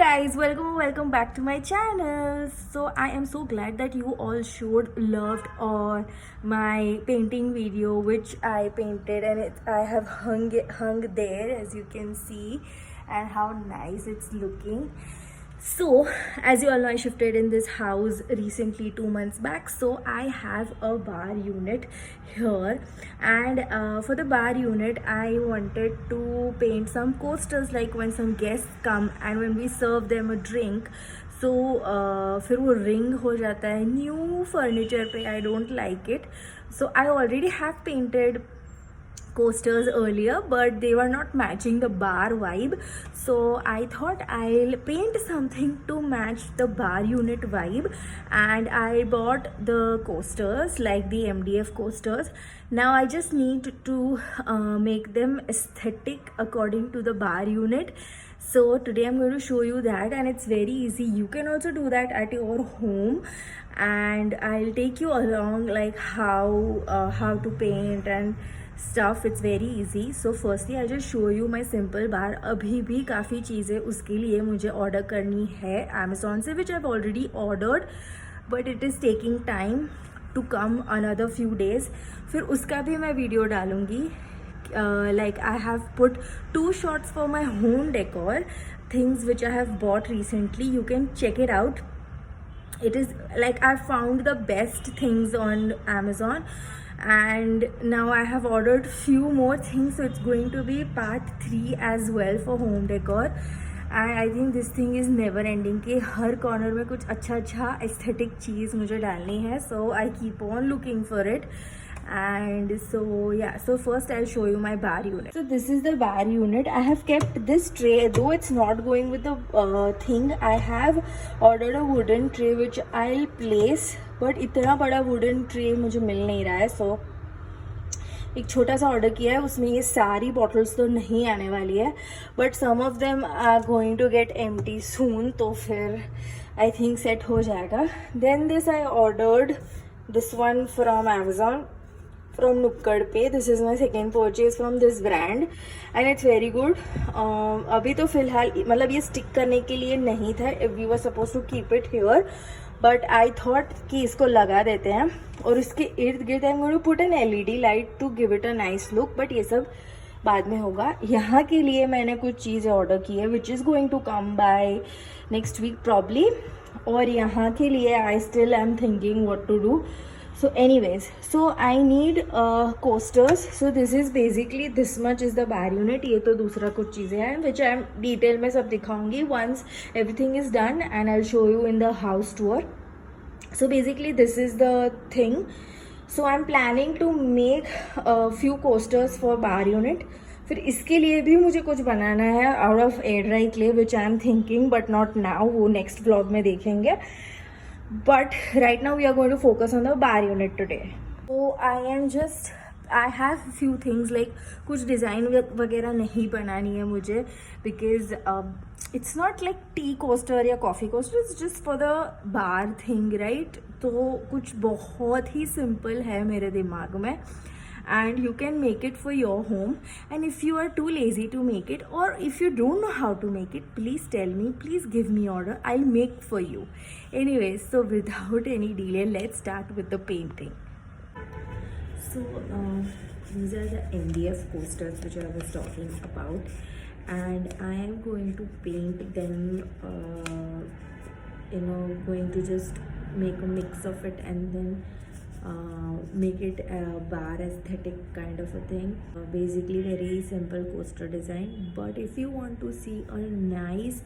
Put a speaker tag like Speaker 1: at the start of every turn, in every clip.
Speaker 1: guys, welcome back to my channel. So I am so glad that you all showed loved on my painting video which I painted, and I have hung there, as you can see, and how nice it's looking. So, as you all know, I shifted in this house recently 2 months back. So, I have a bar unit here, and for the bar unit, I wanted to paint some coasters like when some guests come and when we serve them a drink. So, फिर वो ring हो जाता है new furniture पे. I don't like it. So, I already have painted coasters earlier, but they were not matching the bar vibe, so I thought I'll paint something to match the bar unit vibe, and I bought the coasters, like the MDF coasters. Now I just need to make them aesthetic according to the bar unit. So today I'm going to show you that, and it's very easy. You can also do that at your home, and I'll take you along like how to paint and stuff. It's very easy. So firstly I'll just show you my simple bar. अभी भी काफ़ी चीज़ें उसके लिए मुझे order करनी है Amazon से, which I've already ordered, but it is taking time to come another few days. फिर उसका भी मैं वीडियो डालूँगी. Like I have put 2 shots for my home decor, things which I have bought recently. You can check it out. It is like I found the best things on Amazon, and now I have ordered few more things, so it's going to be part 3 as well for home decor. And I think this thing is never ending कि हर corner में कुछ अच्छा aesthetic चीज़ मुझे डालनी है. So I keep on looking for it. And so yeah, so first I'll show you my bar unit. So this is the bar unit. I have kept this tray, though it's not going with the thing. I have ordered a wooden tray which I'll place, but इतना बड़ा wooden tray मुझे मिल नहीं रहा है. So एक छोटा सा order किया है, उसमें ये सारी बॉटल्स तो नहीं आने वाली है, but some of them are going to get empty soon, तो फिर आई थिंक सेट हो जाएगा. Then this I ordered this one from Amazon, from Nukkad Pay. This is my second purchase from this brand and it's very good. अभी तो फिलहाल मतलब ये stick करने के लिए नहीं था. We were supposed to keep it here, but I thought कि इसको लगा देते हैं, और इसके इर्द गिर्द I'm going to put an LED light to give it a nice look, but ये सब बाद में होगा. यहाँ के लिए मैंने कुछ चीज़ें ऑर्डर की है which is going to come by next week probably, और यहाँ के लिए I still am thinking what to do. So anyways, so I need coasters. So this is basically this much is the bar unit. ये तो दूसरा कुछ चीज़ें हैं which I am detail में सब दिखाऊंगी once everything is done, and I'll show you in the house tour. So basically this is the thing. So I'm planning to make a few coasters for bar unit. फिर इसके लिए भी मुझे कुछ बनाना है out of air dry clay which I am thinking, but not now. वो next vlog में देखेंगे. But right now we are going to focus on the bar unit today. So I have few things like कुछ design वगैरह नहीं बनानी है मुझे, because it's not like tea coaster या coffee coaster, it's just for the bar thing, right? तो कुछ बहुत ही simple है मेरे दिमाग में, and you can make it for your home. And if you are too lazy to make it, or if you don't know how to make it, please tell me, please give me order, I'll make for you. Anyways, so without any delay, let's start with the painting. So these are the MDF coasters which I was talking about, and I am going to paint them, going to just make a mix of it and then make it a bar aesthetic kind of a thing. Basically very simple coaster design, but if you want to see a nice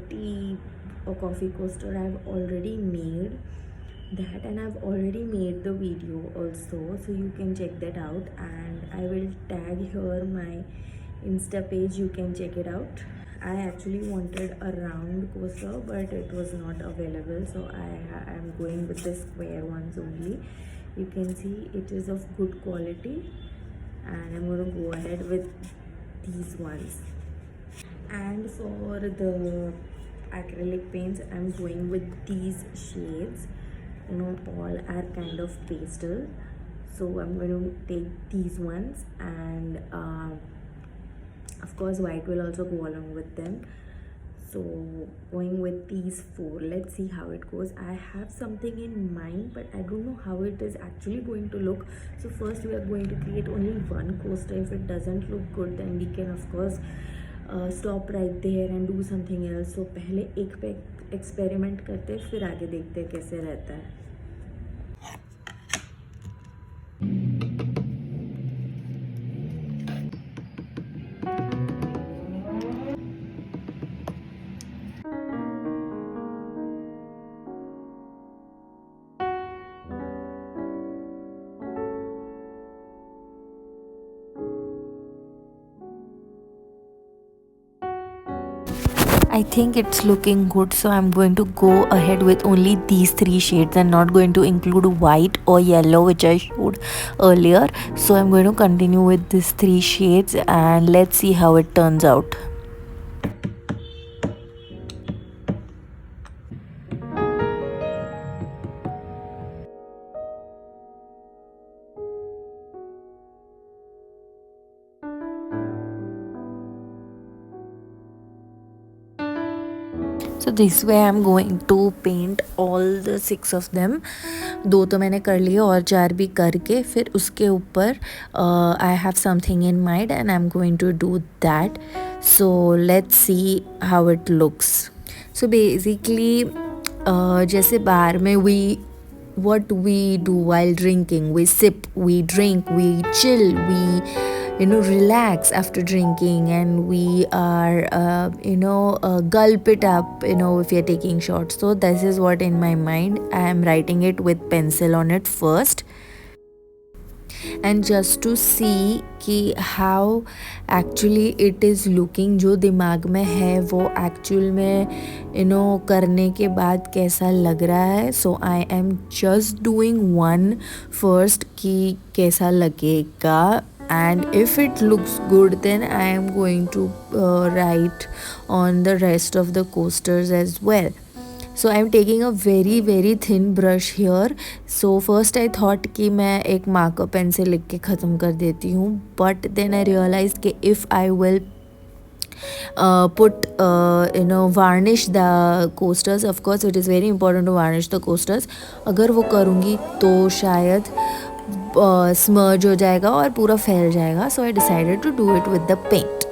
Speaker 1: tea or coffee coaster, I've already made that, and I've already made the video also, so you can check that out, and I will tag here my Insta page. You can check it out. I actually wanted a round coaster, but it was not available, so I am going with the square ones only. You can see it is of good quality, and I'm going to go ahead with these ones. And for the acrylic paints, I'm going with these shades. All are kind of pastel, so I'm going to take these ones and Of course, white will also go along with them. So going with these four, let's see how it goes. I have something in mind, but I don't know how it is actually going to look. So first we are going to create only one coaster. If it doesn't look good, then we can of course stop right there and do something else. So पहले एक पे experiment करते हैं, फिर आगे देखते हैं कैसे रहता है. I think it's looking good, so I'm going to go ahead with only these three shades and not going to include white or yellow, which I showed earlier. So I'm going to continue with these three shades and let's see how it turns out. So this way I'm going to paint all the 6 of them. 2 तो मैंने कर लिए और 4 भी करके फिर उसके ऊपर I have something in mind and I'm going to do that. So let's see how it looks. So basically जैसे बार में what we do while drinking, we sip, we drink, we chill, we relax after drinking, and we are gulp it up if you're taking shots. So this is what in my mind. I am writing it with pencil on it first, and just to see कि how actually it is looking, जो दिमाग में है वो actual में करने के बाद कैसा लग रहा है. So I am just doing one first कि कैसा लगेगा, and if it looks good then I am going to write on the rest of the coasters as well. So I am taking a very very thin brush here. So first I thought कि मैं एक marker pen से लिख के ख़त्म कर देती हूँ, but then I realized कि if I will put varnish the coasters, of course it is very important to varnish the coasters. अगर वो करूँगी तो शायद smudge हो जाएगा और पूरा फैल जाएगा. So I decided to do it with the paint.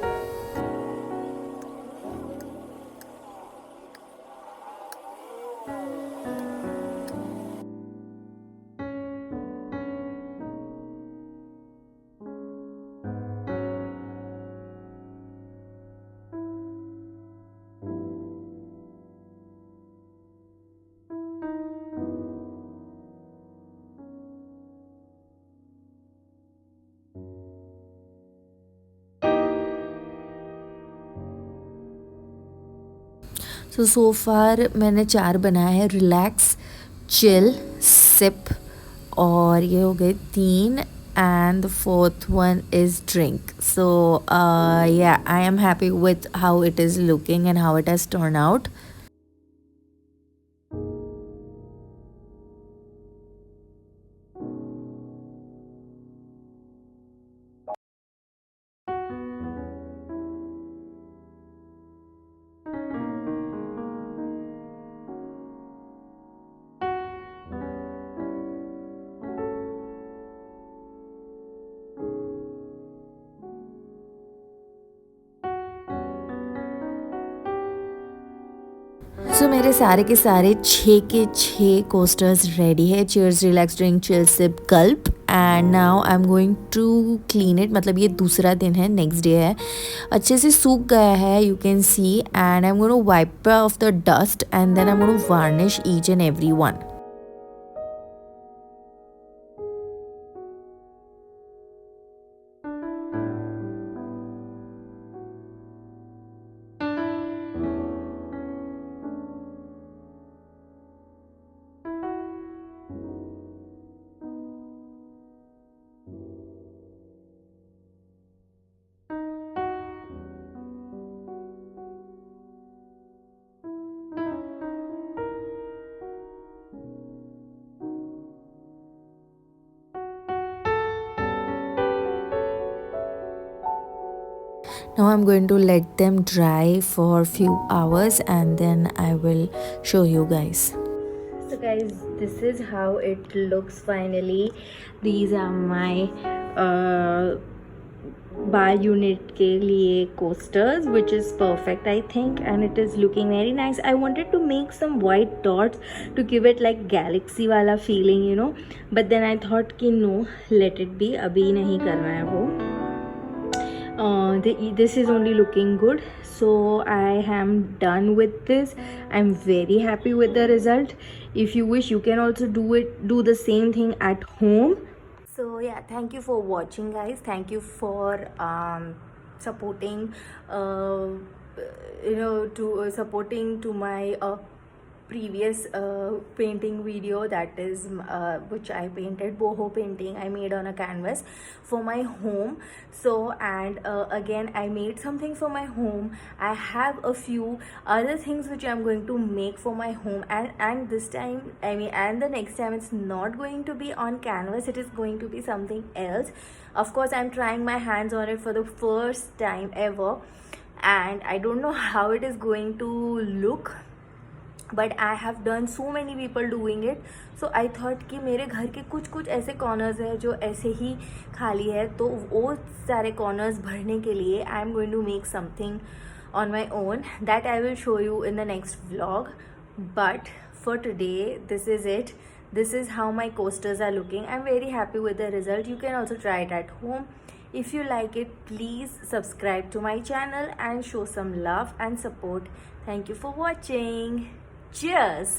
Speaker 1: So far मैंने 4 बनाए हैं, रिलैक्स, चिल, सिप, और ये हो गए 3, and the 4th one is drink. So yeah, I am happy with how it is looking and how it has turned out. So मेरे सारे के सारे 6 के 6 coasters रेडी है. Cheers, relax, drink, chill, sip, gulp. And now I'm going to clean it. मतलब ये दूसरा दिन है, नेक्स्ट डे है, अच्छे से सूख गया है, you can see. And I'm going to wipe off the dust and then I'm going to varnish each and every one.
Speaker 2: Now I'm going to let them dry for few hours and then I will show you guys.
Speaker 1: So guys, this is how it looks finally. These are my बाल unit के लिए coasters, which is perfect I think, and it is looking very nice. I wanted to make some white dots to give it like galaxy वाला feeling, you know, but then I thought कि no, let it be, अभी नहीं करना है वो. This is only looking good, so I am done with this. I'm very happy with the result. If you wish, you can also do the same thing at home. So yeah, thank you for watching guys. Thank you for supporting supporting to my previous painting video, that is which I painted boho painting I made on a canvas for my home. So and again I made something for my home. I have a few other things which I'm going to make for my home, and this time and the next time it's not going to be on canvas, it is going to be something else. Of course, I'm trying my hands on it for the first time ever, and I don't know how it is going to look, but I have done so many people doing it. So I thought कि मेरे घर के कुछ कुछ ऐसे corners हैं जो ऐसे ही खाली है, तो वो सारे कॉर्नर्स भरने के लिए I am going to make something on my own that I will show you in the next vlog. But for today, this is it. This is how my coasters are looking. I'm very happy with the result. You can also try it at home. If you like it, please subscribe to my channel and show some love and support. Thank you for watching. Cheers.